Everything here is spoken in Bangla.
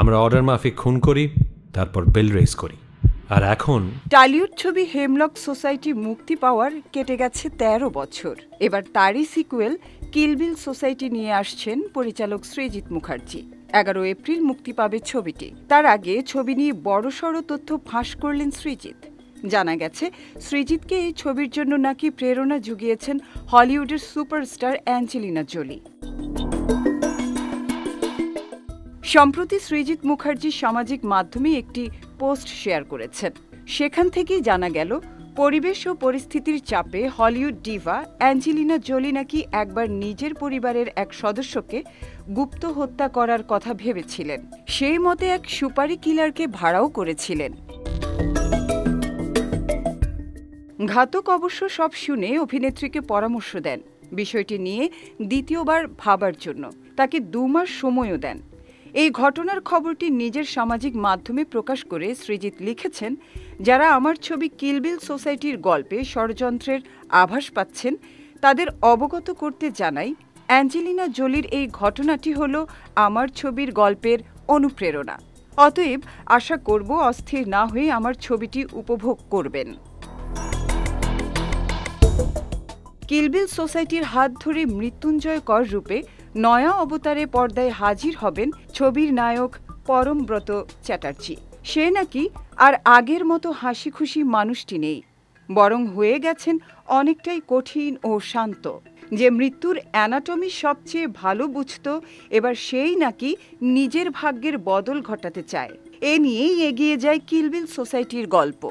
আমরা অর্ডার মাফিক খুন করি, তারপর বেল রেজ করি। আর এখন টলিউড ছবি হেমলক সোসাইটি মুক্তি পাওয়ার কেটে গেছে ১৩ বছর। এবার তারই সিকুয়েল কিল বিল সোসাইটি নিয়ে আসছেন পরিচালক সৃজিত মুখার্জি। ১১ এপ্রিল মুক্তি পাবে ছবিটি। তার আগে ছবি নিয়ে বড়সড় তথ্য ফাঁস করলেন সৃজিত। জানা গেছে, সৃজিতকে এই ছবির জন্য নাকি প্রেরণা জুগিয়েছেন হলিউডের সুপারস্টার অ্যাঞ্জেলিনা জোলি। সম্প্রতি সৃজিত মুখার্জি সামাজিক মাধ্যমে একটি পোস্ট শেয়ার করেছেন। সেখান থেকেই জানা গেল, পরিবেশ ও পরিস্থিতির চাপে হলিউড ডিভা অ্যাঞ্জেলিনা জোলি নাকি একবার নিজের পরিবারের এক সদস্যকে গুপ্ত হত্যা করার কথা ভেবেছিলেন। সেই মতে এক সুপারি কিলারকে ভাড়াও করেছিলেন। ঘাতক অবশ্য সব শুনে অভিনেত্রীকে পরামর্শ দেন বিষয়টি নিয়ে দ্বিতীয়বার ভাবার জন্য। তাকে ২ মাস সময়ও দেন। এই ঘটনার খবরটি নিজের সামাজিক মাধ্যমে প্রকাশ করে সৃজিত লিখেছেন, যারা আমার ছবি কিল বিল সোসাইটির গল্পে ষড়যন্ত্রের আভাস পাচ্ছেন তাদের অবগত করতে জানাই, অ্যাঞ্জেলিনা জোলির এই ঘটনাটি হল আমার ছবির গল্পের অনুপ্রেরণা। অতএব আশা করব অস্থির না হয়ে আমার ছবিটি উপভোগ করবেন। কিল বিল সোসাইটির হাত ধরে মৃত্যুঞ্জয় কর রূপে নয়া অবতারে পর্দায় হাজির হবেন ছবির নায়ক পরমব্রত চ্যাটার্জি। সে নাকি আর আগের মতো হাসি খুশি মানুষটি নেই, বরং হয়ে গেছেন অনেকটাই কঠিন ও শান্ত। যে মৃত্যুর অ্যানাটমি সবচেয়ে ভালো বুঝত, এবার সেই নাকি নিজের ভাগ্যের বদল ঘটাতে চায়। এ নিয়েই এগিয়ে যায় কিল বিল সোসাইটির গল্প।